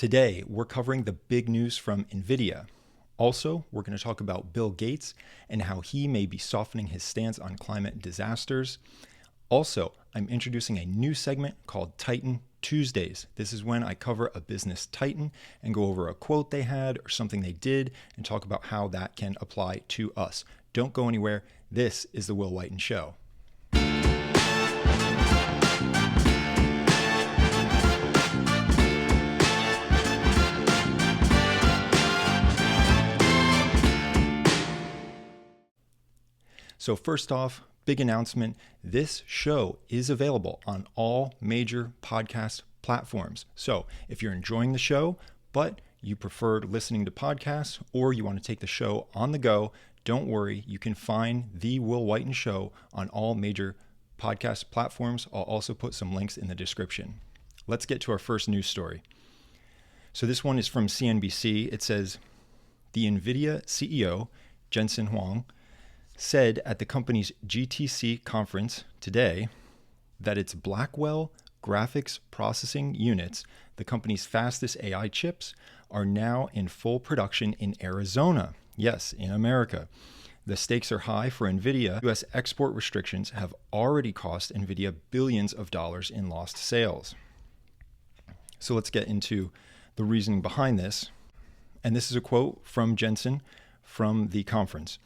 Today, we're covering the big news from NVIDIA. Also, we're going to talk about Bill Gates and how he may be softening his stance on climate disasters. Also, I'm introducing a new segment called Titan Tuesdays. This is when I cover a business titan and go over a quote they had or something they did and talk about how that can apply to us. Don't go anywhere. This is The Will Whiten Show. So first off, big announcement, this show is available on all major podcast platforms. So if you're enjoying the show, but you prefer listening to podcasts or you want to take the show on the go, don't worry, you can find The Will Whiten Show on all major podcast platforms. I'll also put some links in the description. Let's get to our first news story. So this one is from CNBC. It says, the NVIDIA CEO, Jensen Huang, said at the company's GTC conference today that its Blackwell graphics processing units, the company's fastest AI chips, are now in full production in Arizona. Yes, in America. The stakes are high for NVIDIA. U.S. export restrictions have already cost NVIDIA billions of dollars in lost sales. So let's get into the reasoning behind this. And this is a quote from Jensen from the conference.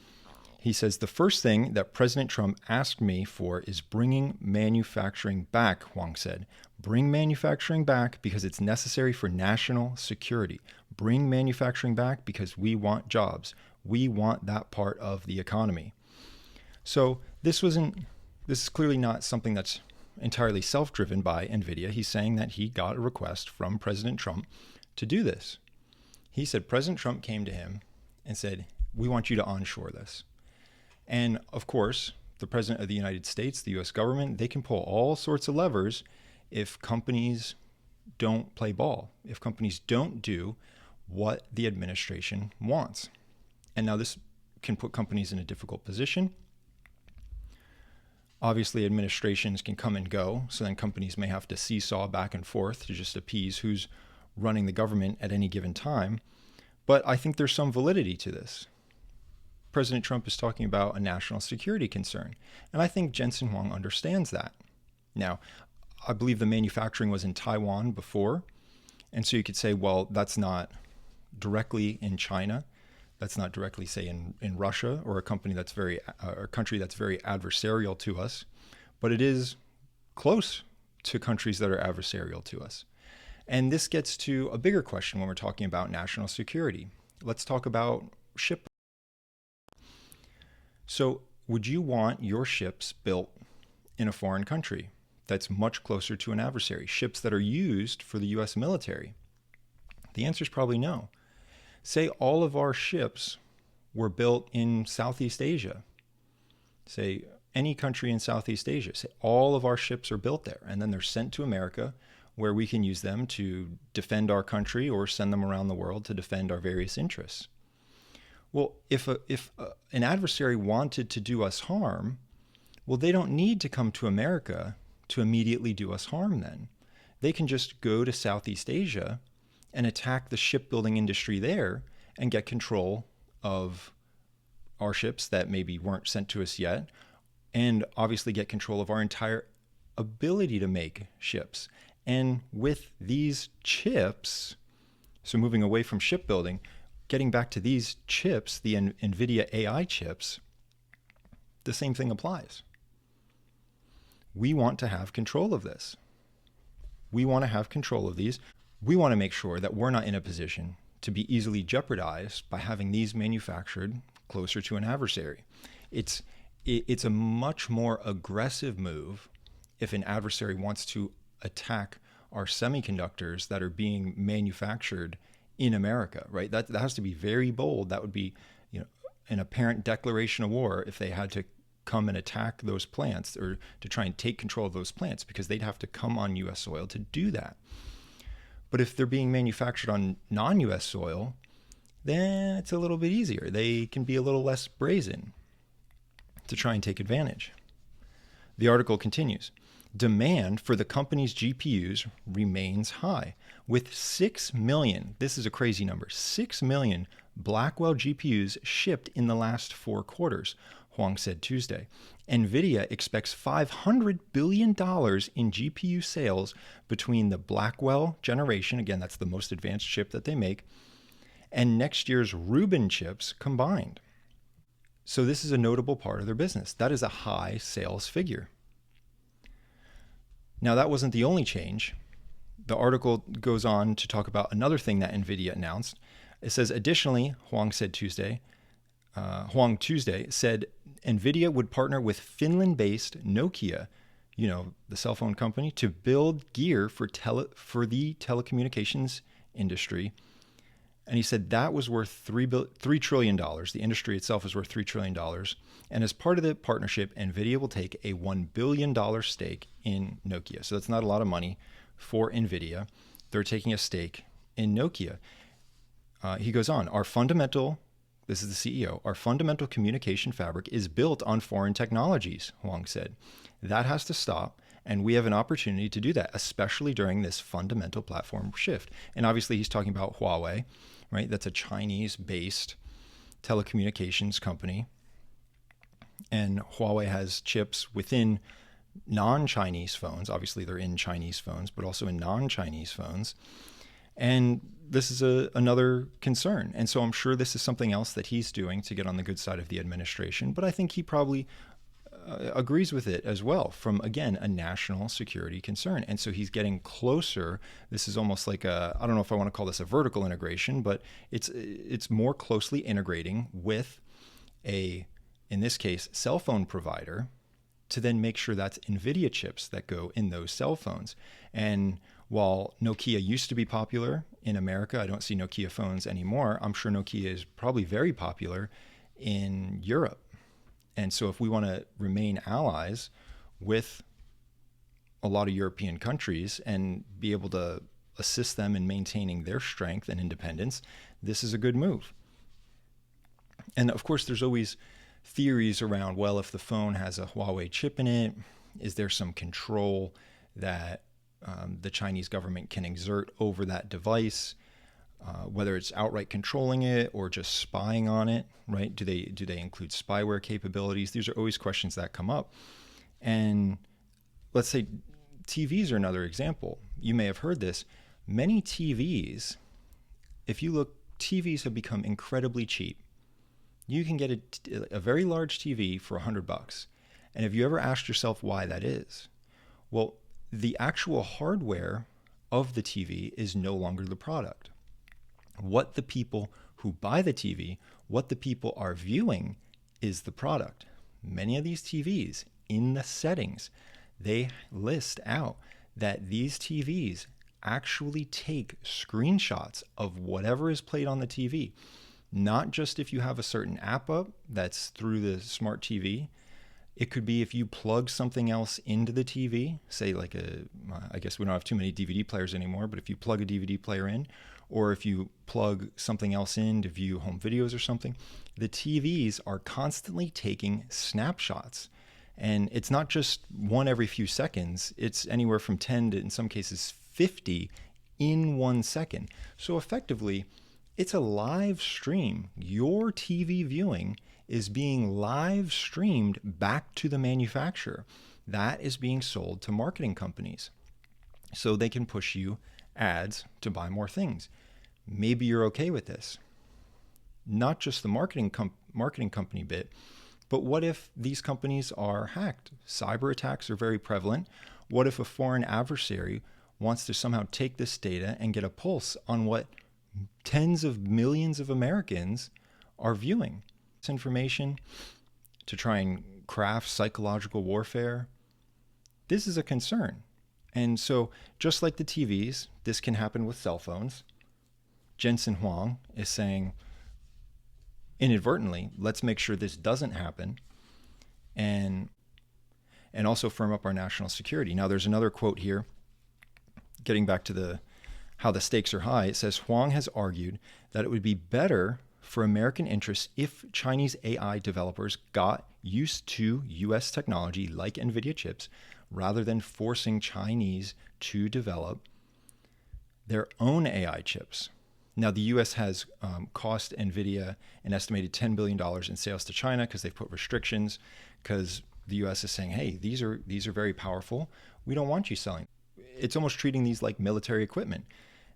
He says, the first thing that President Trump asked me for is bringing manufacturing back, Huang said. Bring manufacturing back because it's necessary for national security. Bring manufacturing back because we want jobs. We want that part of the economy. So this is clearly not something that's entirely self-driven by NVIDIA. He's saying that he got a request from President Trump to do this. He said President Trump came to him and said, we want you to onshore this. And of course, the President of the United States, the US government, they can pull all sorts of levers if companies don't play ball, if companies don't do what the administration wants. And now this can put companies in a difficult position. Obviously, administrations can come and go, so then companies may have to seesaw back and forth to just appease who's running the government at any given time. But I think there's some validity to this. President Trump is talking about a national security concern. And I think Jensen Huang understands that. Now, I believe the manufacturing was in Taiwan before. And so you could say, well, that's not directly in China. That's not directly, say, in Russia or a country that's very adversarial to us. But it is close to countries that are adversarial to us. And this gets to a bigger question when we're talking about national security. Let's talk about ship. So would you want your ships built in a foreign country that's much closer to an adversary, ships that are used for the US military? The answer is probably no. Say all of our ships were built in Southeast Asia. Say any country in Southeast Asia. Say all of our ships are built there, and then they're sent to America where we can use them to defend our country or send them around the world to defend our various interests. Well, if an adversary wanted to do us harm, well, they don't need to come to America to immediately do us harm then. They can just go to Southeast Asia and attack the shipbuilding industry there and get control of our ships that maybe weren't sent to us yet, and obviously get control of our entire ability to make ships. And with these chips, so moving away from shipbuilding, getting back to these chips, the NVIDIA AI chips, the same thing applies. We want to have control of this. We want to have control of these. We want to make sure that we're not in a position to be easily jeopardized by having these manufactured closer to an adversary. It's a much more aggressive move if an adversary wants to attack our semiconductors that are being manufactured in America, right? That has to be very bold. That would be, an apparent declaration of war if they had to come and attack those plants or to try and take control of those plants, because they'd have to come on U.S. soil to do that. But if they're being manufactured on non-U.S. soil, then it's a little bit easier. They can be a little less brazen to try and take advantage. The article continues. Demand for the company's GPUs remains high, with 6 million, this is a crazy number, 6 million Blackwell GPUs shipped in the last 4 quarters, Huang said Tuesday. NVIDIA expects $500 billion in GPU sales between the Blackwell generation, again, that's the most advanced chip that they make, and next year's Rubin chips combined. So this is a notable part of their business. That is a high sales figure. Now, that wasn't the only change. The article goes on to talk about another thing that NVIDIA announced. It says, additionally, Huang Tuesday said NVIDIA would partner with Finland-based Nokia, the cell phone company, to build gear for the telecommunications industry. And he said that was worth $3 trillion. The industry itself is worth $3 trillion. And as part of the partnership, NVIDIA will take a $1 billion stake in Nokia. So that's not a lot of money for NVIDIA. They're taking a stake in Nokia. He goes on, this is the CEO, our fundamental communication fabric is built on foreign technologies, Huang said. That has to stop. And we have an opportunity to do that, especially during this fundamental platform shift. And obviously he's talking about Huawei, right? That's a Chinese-based telecommunications company. And Huawei has chips within non-Chinese phones. Obviously they're in Chinese phones, but also in non-Chinese phones. And this is another concern. And so I'm sure this is something else that he's doing to get on the good side of the administration. But I think he probably agrees with it as well from, again, a national security concern. And so he's getting closer. This is almost like I don't know if I want to call this a vertical integration, but it's more closely integrating with in this case, cell phone provider to then make sure that's NVIDIA chips that go in those cell phones. And while Nokia used to be popular in America, I don't see Nokia phones anymore. I'm sure Nokia is probably very popular in Europe. And so if we want to remain allies with a lot of European countries and be able to assist them in maintaining their strength and independence, this is a good move. And of course, there's always theories around, well, if the phone has a Huawei chip in it, is there some control that the Chinese government can exert over that device? Whether it's outright controlling it or just spying on it, right? Do they include spyware capabilities? These are always questions that come up. And let's say TVs are another example. You may have heard this. Many TVs, if you look, TVs have become incredibly cheap. You can get a very large TV for $100. And have you ever asked yourself why that is? Well, the actual hardware of the TV is no longer the product. What the people who buy the TV, what the people are viewing is the product. Many of these TVs, in the settings, they list out that these TVs actually take screenshots of whatever is played on the TV. Not just if you have a certain app up that's through the smart TV. It could be if you plug something else into the TV, say like I guess we don't have too many DVD players anymore, but if you plug a DVD player in, or if you plug something else in to view home videos or something, the TVs are constantly taking snapshots. And it's not just one every few seconds, it's anywhere from 10 to, in some cases, 50 in 1 second. So effectively, it's a live stream. Your TV viewing is being live streamed back to the manufacturer. That is being sold to marketing companies so they can push you ads to buy more things. Maybe you're okay with this. Not just the marketing company bit, but what if these companies are hacked? Cyber attacks are very prevalent. What if a foreign adversary wants to somehow take this data and get a pulse on what tens of millions of Americans are viewing? This information to try and craft psychological warfare. This is a concern. And so just like the TVs, this can happen with cell phones. Jensen Huang is saying, inadvertently, let's make sure this doesn't happen and also firm up our national security. Now, there's another quote here, getting back to how the stakes are high. It says, Huang has argued that it would be better for American interests if Chinese AI developers got used to U.S. technology like NVIDIA chips rather than forcing Chinese to develop their own AI chips. Now, the U.S. has cost NVIDIA an estimated $10 billion in sales to China because they've put restrictions, because the U.S. is saying, hey, these are very powerful. We don't want you selling. It's almost treating these like military equipment.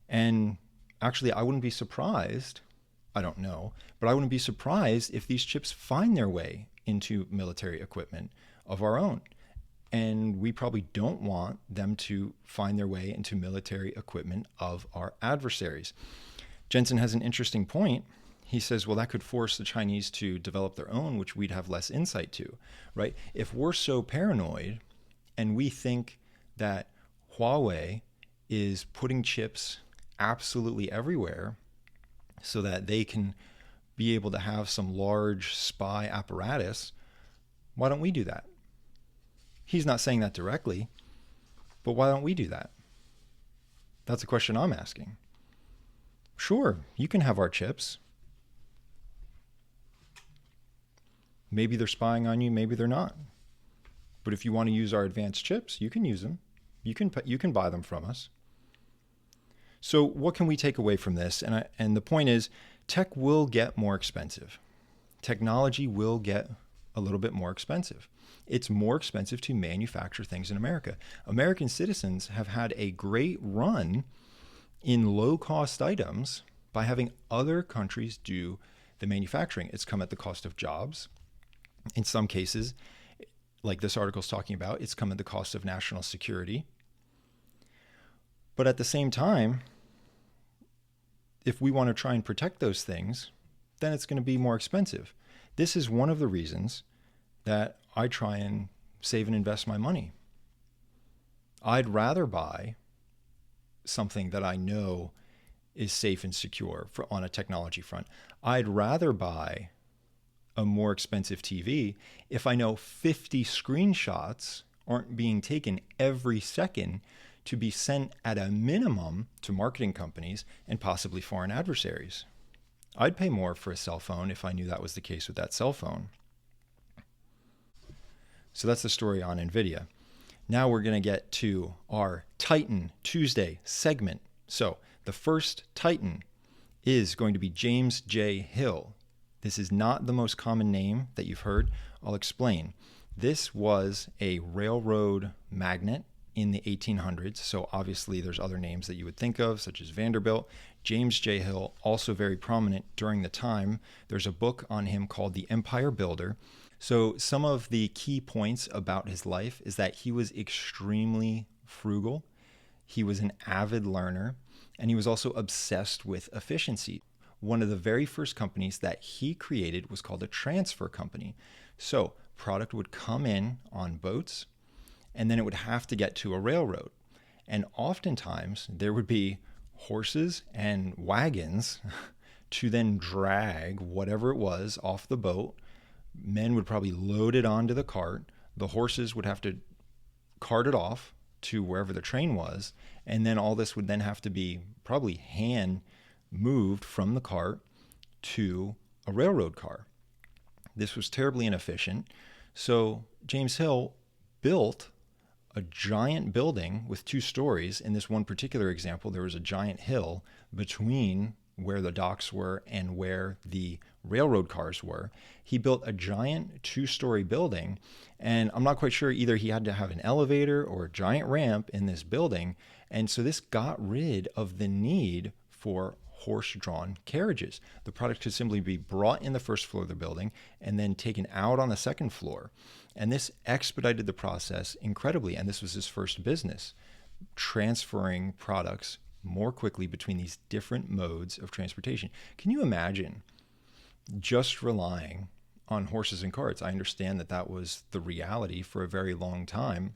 And actually, I wouldn't be surprised, I don't know, but I wouldn't be surprised if these chips find their way into military equipment of our own. And we probably don't want them to find their way into military equipment of our adversaries. Jensen has an interesting point. He says, well, that could force the Chinese to develop their own, which we'd have less insight to, right? If we're so paranoid and we think that Huawei is putting chips absolutely everywhere so that they can be able to have some large spy apparatus, why don't we do that? He's not saying that directly, but why don't we do that? That's a question I'm asking. Sure, you can have our chips. Maybe they're spying on you, maybe they're not. But if you want to use our advanced chips, you can use them. You can buy them from us. So what can we take away from this? And the point is, tech will get more expensive. Technology will get a little bit more expensive. It's more expensive to manufacture things in America. American citizens have had a great run in low-cost items by having other countries do the manufacturing. It's come at the cost of jobs. In some cases, like this article is talking about, it's come at the cost of national security. But at the same time, if we want to try and protect those things, then it's going to be more expensive. This is one of the reasons that I try and save and invest my money. I'd rather buy something that I know is safe and secure on a technology front. I'd rather buy a more expensive TV if I know 50 screenshots aren't being taken every second to be sent at a minimum to marketing companies and possibly foreign adversaries. I'd pay more for a cell phone if I knew that was the case with that cell phone. So that's the story on NVIDIA. Now we're going to get to our Titan Tuesday segment. So the first Titan is going to be James J. Hill. This is not the most common name that you've heard. I'll explain. This was a railroad magnate in the 1800s. So obviously there's other names that you would think of, such as Vanderbilt. James J. Hill, also very prominent during the time. There's a book on him called The Empire Builder. So some of the key points about his life is that he was extremely frugal. He was an avid learner, and he was also obsessed with efficiency. One of the very first companies that he created was called a transfer company. So product would come in on boats, and then it would have to get to a railroad. And oftentimes there would be horses and wagons to then drag whatever it was off the boat. Men would probably load it onto the cart. The horses would have to cart it off to wherever the train was. And then all this would then have to be probably hand moved from the cart to a railroad car. This was terribly inefficient. So James Hill built a giant building with 2 stories. In this one particular example, there was a giant hill between where the docks were and where the railroad cars were. He built a giant 2-story building, and I'm not quite sure, either he had to have an elevator or a giant ramp in this building. And so this got rid of the need for horse-drawn carriages. The product could simply be brought in the first floor of the building and then taken out on the second floor. And this expedited the process incredibly. And this was his first business, transferring products more quickly between these different modes of transportation. Can you imagine just relying on horses and carts? I understand that that was the reality for a very long time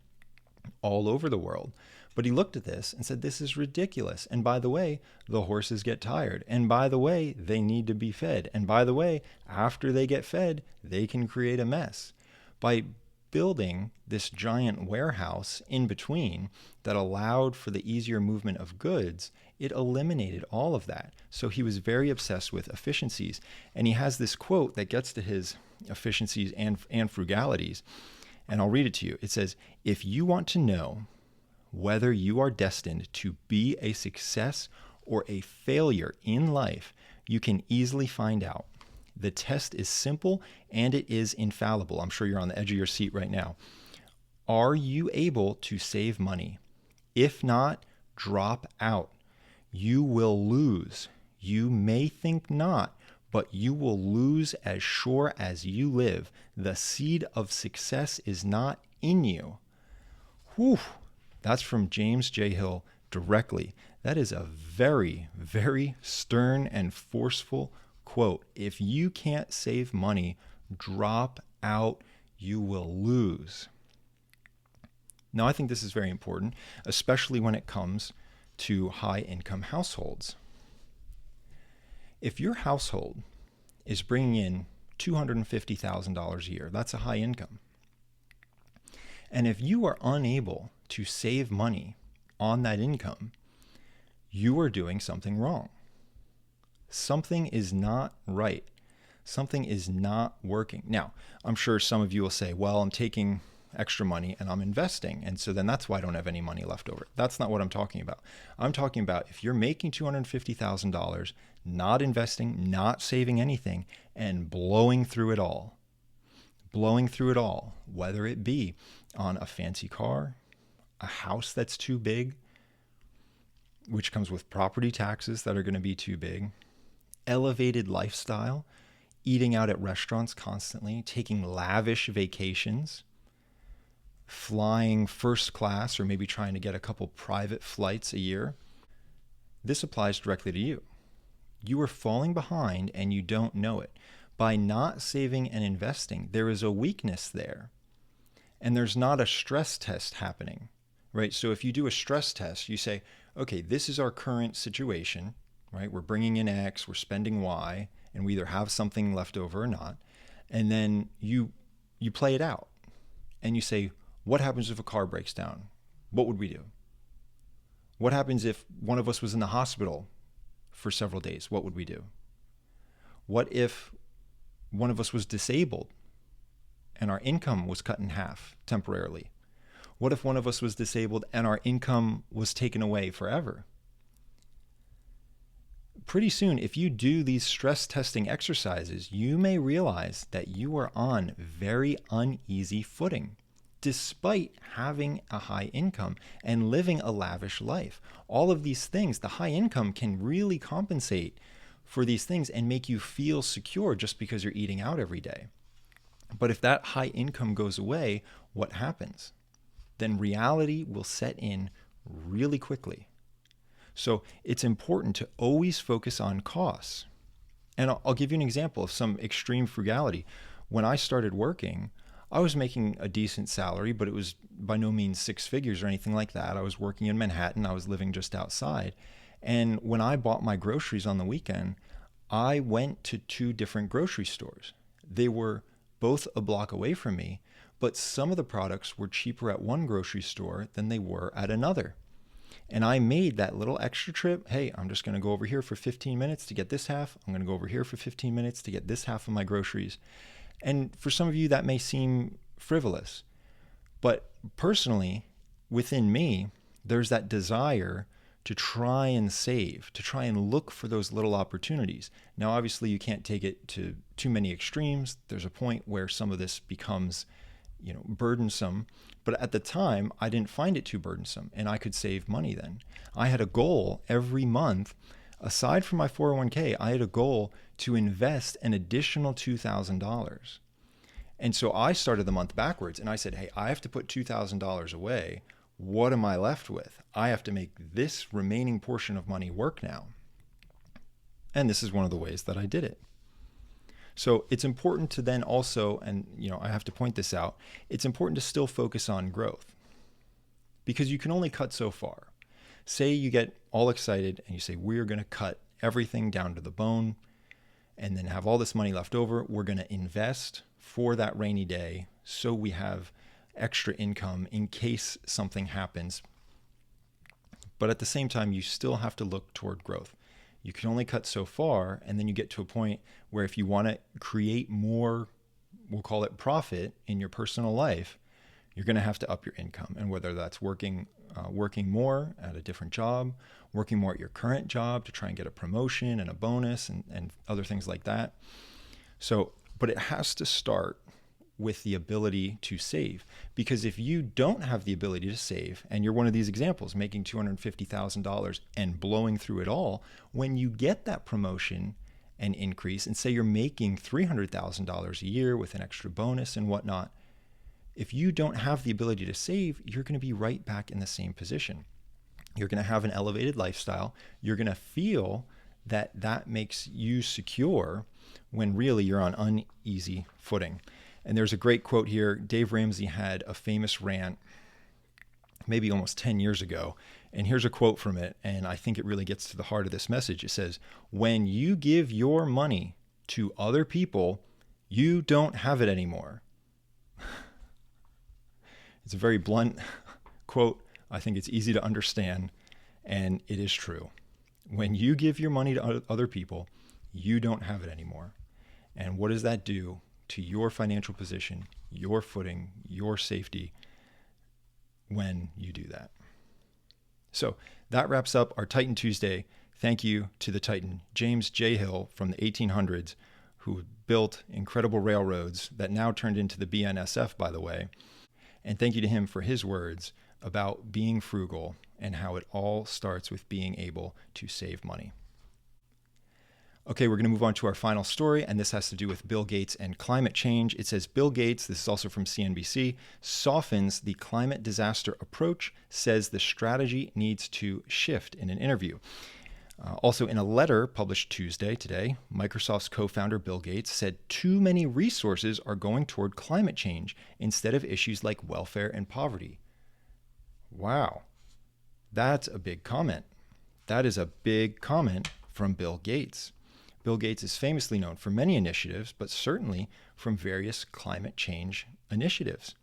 all over the world. But he looked at this and said, this is ridiculous. And by the way, the horses get tired. And by the way, they need to be fed. And by the way, after they get fed, they can create a mess. By building this giant warehouse in between that allowed for the easier movement of goods, it eliminated all of that. So he was very obsessed with efficiencies. And he has this quote that gets to his efficiencies and frugalities. And I'll read it to you. It says, if you want to know whether you are destined to be a success or a failure in life, you can easily find out. The test is simple and it is infallible. I'm sure you're on the edge of your seat right now. Are you able to save money? If not, drop out. You will lose. You may think not, but you will lose as sure as you live. The seed of success is not in you. Whew. That's from James J. Hill directly. That is a very, very stern and forceful quote. If you can't save money, drop out. You will lose. Now, I think this is very important, especially when it comes to high-income households. If your household is bringing in $250,000 a year, that's a high income. And if you are unable to save money on that income, you are doing something wrong. Something is not right. Something is not working. Now, I'm sure some of you will say, well, I'm taking extra money and I'm investing, and so then that's why I don't have any money left over. That's not what I'm talking about. I'm talking about if you're making $250,000, not investing, not saving anything, and blowing through it all, whether it be on a fancy car, a house that's too big, which comes with property taxes that are going to be too big, elevated lifestyle, eating out at restaurants constantly, taking lavish vacations, flying first class, or maybe trying to get a couple private flights a year. This applies directly to you. You are falling behind and you don't know it. By not saving and investing, there is a weakness there. And there's not a stress test happening, right? So if you do a stress test, you say, okay, this is our current situation, right? We're bringing in X, we're spending Y, and we either have something left over or not. And then you play it out and you say, what happens if a car breaks down? What would we do? What happens if one of us was in the hospital for several days? What would we do? What if one of us was disabled and our income was cut in half temporarily? What if one of us was disabled and our income was taken away forever? Pretty soon, if you do these stress testing exercises, you may realize that you are on very uneasy footing, despite having a high income and living a lavish life. All of these things, the high income can really compensate for these things and make you feel secure just because you're eating out every day. But if that high income goes away, what happens? Then reality will set in really quickly. So it's important to always focus on costs. And I'll give you an example of some extreme frugality. When I started working, I was making a decent salary, but it was by no means six figures or anything like that. I was working in Manhattan. I was living just outside. And when I bought my groceries on the weekend, I went to 2 different grocery stores. They were both a block away from me, but some of the products were cheaper at one grocery store than they were at another. And I made that little extra trip. Hey, I'm just going to go over here for 15 minutes to get this half. I'm going to go over here for 15 minutes to get this half of my groceries. And for some of you, that may seem frivolous. But personally, within me, there's that desire to try and save, to try and look for those little opportunities. Now, obviously, you can't take it to too many extremes. There's a point where some of this becomes, burdensome. But at the time, I didn't find it too burdensome, and I could save money then. I had a goal every month. Aside from my 401k, I had a goal to invest an additional $2,000. And so I started the month backwards, and I said, hey, I have to put $2,000 away. What am I left with? I have to make this remaining portion of money work now. And this is one of the ways that I did it. So it's important to then also, and I have to point this out, it's important to still focus on growth, because you can only cut so far. Say you get all excited and you say, we're going to cut everything down to the bone and then have all this money left over. We're going to invest for that rainy day so we have extra income in case something happens. But at the same time, you still have to look toward growth. You can only cut so far, and then you get to a point where if you want to create more, we'll call it profit in your personal life, You're going to have to up your income. And whether that's working more at a different job, working more at your current job to try and get a promotion and a bonus and other things like that. So, but it has to start with the ability to save. Because if you don't have the ability to save, and you're one of these examples, making $250,000 and blowing through it all, when you get that promotion and increase, and say you're making $300,000 a year with an extra bonus and whatnot, if you don't have the ability to save, you're going to be right back in the same position. You're going to have an elevated lifestyle. You're going to feel that that makes you secure when really you're on uneasy footing. And there's a great quote here. Dave Ramsey had a famous rant maybe almost 10 years ago. And here's a quote from it. And I think it really gets to the heart of this message. It says, "When you give your money to other people, you don't have it anymore." It's a very blunt quote. I think it's easy to understand. And it is true. When you give your money to other people, you don't have it anymore. And what does that do to your financial position, your footing, your safety when you do that? So that wraps up our Titan Tuesday. Thank you to the Titan, James J. Hill from the 1800s, who built incredible railroads that now turned into the BNSF, by the way. And thank you to him for his words about being frugal and how it all starts with being able to save money. Okay, we're going to move on to our final story, and this has to do with Bill Gates and climate change. It says Bill Gates, this is also from CNBC, softens the climate disaster approach, says the strategy needs to shift in an interview. Also, in a letter published Tuesday, today, Microsoft's co-founder Bill Gates said too many resources are going toward climate change instead of issues like welfare and poverty. Wow, that's a big comment. That is a big comment from Bill Gates. Bill Gates is famously known for many initiatives, but certainly from various climate change initiatives.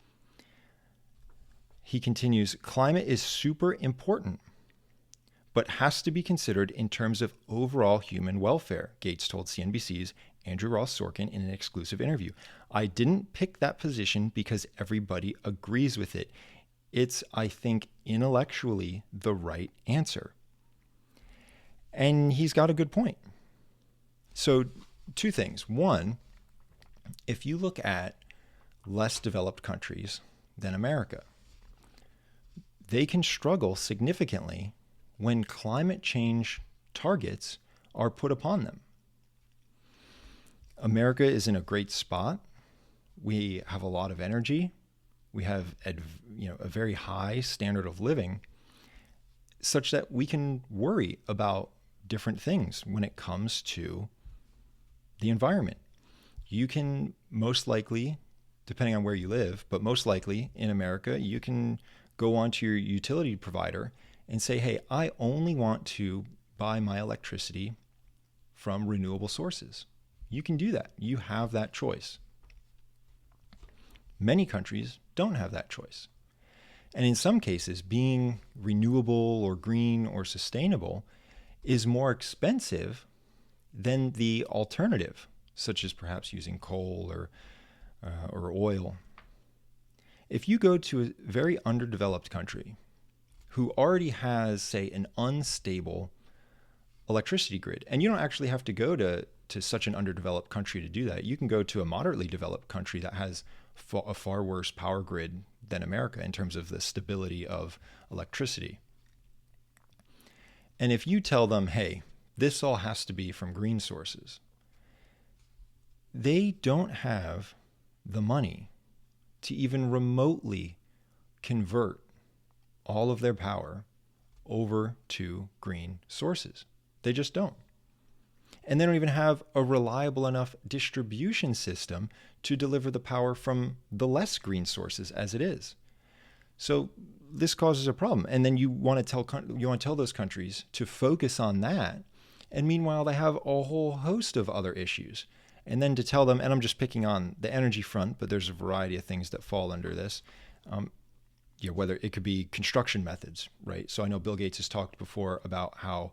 He continues, climate is super important, but has to be considered in terms of overall human welfare, Gates told CNBC's Andrew Ross Sorkin in an exclusive interview. I didn't pick that position because everybody agrees with it. It's, I think, intellectually the right answer. And he's got a good point. So two things. One, if you look at less developed countries than America, they can struggle significantly when climate change targets are put upon them. America is in a great spot. We have a lot of energy. We have a very high standard of living, such that we can worry about different things when it comes to the environment. You can most likely, depending on where you live, but most likely in America, you can go onto your utility provider and say, hey, I only want to buy my electricity from renewable sources. You can do that. You have that choice. Many countries don't have that choice. And in some cases, being renewable or green or sustainable is more expensive than the alternative, such as perhaps using coal or oil. If you go to a very underdeveloped country who already has, say, an unstable electricity grid, and you don't actually have to go to such an underdeveloped country to do that. You can go to a moderately developed country that has a far worse power grid than America in terms of the stability of electricity. And if you tell them, hey, this all has to be from green sources, they don't have the money to even remotely convert all of their power over to green sources. They just don't. And they don't even have a reliable enough distribution system to deliver the power from the less green sources as it is. So this causes a problem. And then you want to tell those countries to focus on that. And meanwhile, they have a whole host of other issues. And then to tell them, and I'm just picking on the energy front, but there's a variety of things that fall under this. Whether it could be construction methods, right? So I know Bill Gates has talked before about how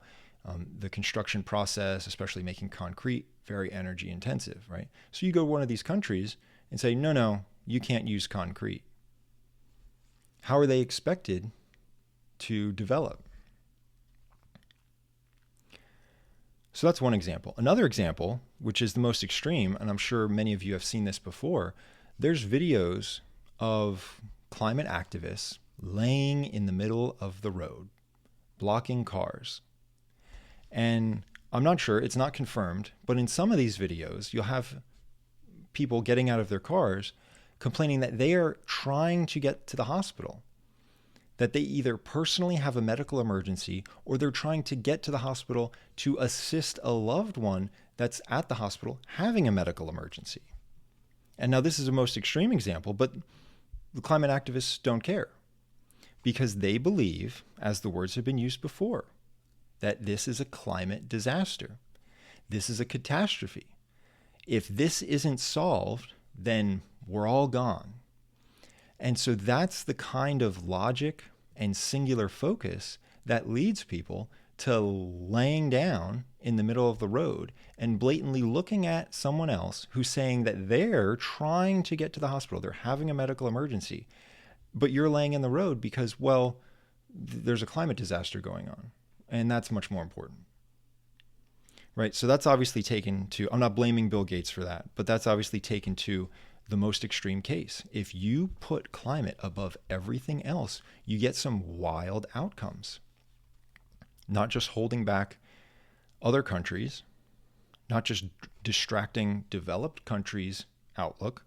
the construction process, especially making concrete, very energy intensive, right? So you go to one of these countries and say, no, you can't use concrete. how are they expected to develop? So that's one example. Another example, which is the most extreme, and I'm sure many of you have seen this before, there's videos of climate activists laying in the middle of the road, blocking cars. And I'm not sure, it's not confirmed, but in some of these videos, you'll have people getting out of their cars complaining that they are trying to get to the hospital, that they either personally have a medical emergency or they're trying to get to the hospital to assist a loved one that's at the hospital having a medical emergency. And now this is a most extreme example, but the climate activists don't care because they believe, as the words have been used before, that this is a climate disaster. This is a catastrophe. If this isn't solved, then we're all gone. And so that's the kind of logic and singular focus that leads people to laying down in the middle of the road and blatantly looking at someone else who's saying that they're trying to get to the hospital, they're having a medical emergency, but you're laying in the road because, well, there's a climate disaster going on. And that's much more important. Right? So that's obviously taken to, I'm not blaming Bill Gates for that, but that's obviously taken to the most extreme case. If you put climate above everything else, you get some wild outcomes. Not just holding back other countries, not just distracting developed countries' outlook,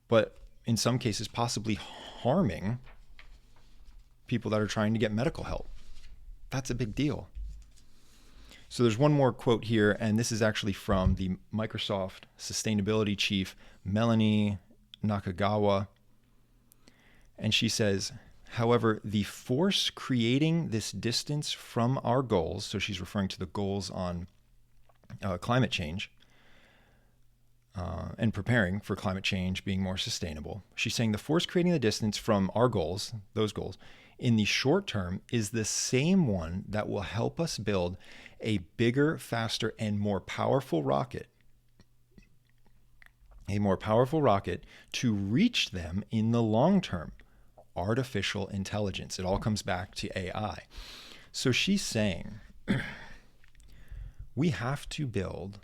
but in some cases possibly harming people that are trying to get medical help. That's a big deal. So there's one more quote here, and this is actually from the Microsoft sustainability chief, Melanie Nakagawa. And she says, however, the force creating this distance from our goals, so she's referring to the goals on climate change and preparing for climate change, being more sustainable. She's saying the force creating the distance from our goals, those goals, in the short term is the same one that will help us build a bigger, faster, and more powerful rocket. A more powerful rocket to reach them in the long term. Artificial intelligence. It all comes back to AI. So she's saying we have to build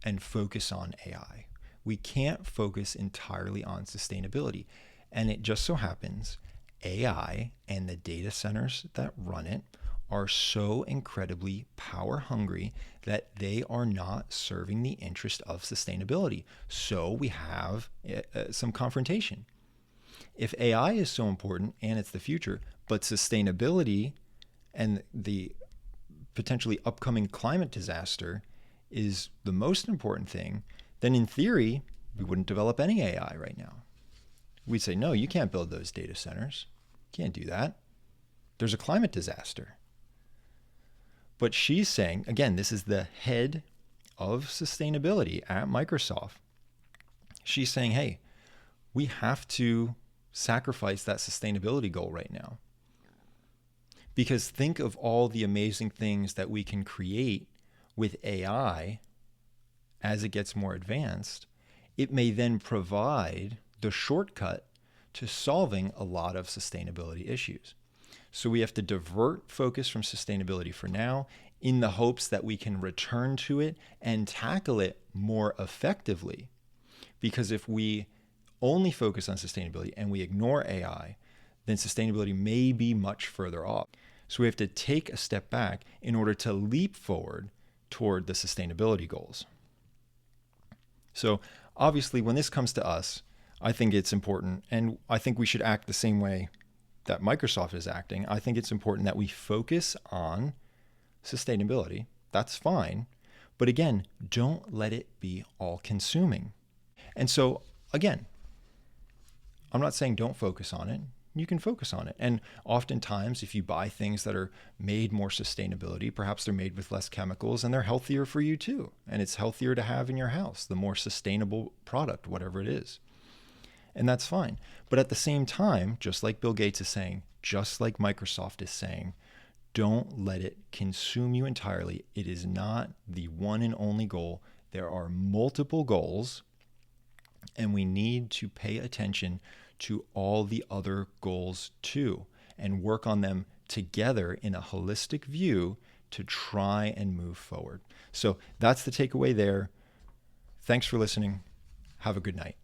and focus on AI. We can't focus entirely on sustainability. And it just so happens AI and the data centers that run it are so incredibly power hungry that they are not serving the interest of sustainability. So we have some confrontation. If AI is so important and it's the future, but sustainability and the potentially upcoming climate disaster is the most important thing, then in theory, we wouldn't develop any AI right now. We'd say, no, you can't build those data centers. You can't do that. There's a climate disaster. But she's saying, again, this is the head of sustainability at Microsoft. She's saying, hey, we have to sacrifice that sustainability goal right now. Because think of all the amazing things that we can create with AI as it gets more advanced. It may then provide the shortcut to solving a lot of sustainability issues. So we have to divert focus from sustainability for now in the hopes that we can return to it and tackle it more effectively. Because if we only focus on sustainability and we ignore AI, then sustainability may be much further off. So we have to take a step back in order to leap forward toward the sustainability goals. So obviously, when this comes to us, I think it's important, and I think we should act the same way that Microsoft is acting. I think it's important that we focus on sustainability. That's fine. But again, don't let it be all consuming. And so again, I'm not saying don't focus on it. You can focus on it. And oftentimes, if you buy things that are made more sustainability, perhaps they're made with less chemicals and they're healthier for you too. And it's healthier to have in your house, the more sustainable product, whatever it is. And that's fine. But at the same time, just like Bill Gates is saying, just like Microsoft is saying, don't let it consume you entirely. It is not the one and only goal. There are multiple goals, and we need to pay attention to all the other goals too, and work on them together in a holistic view to try and move forward. So that's the takeaway there. Thanks for listening. Have a good night.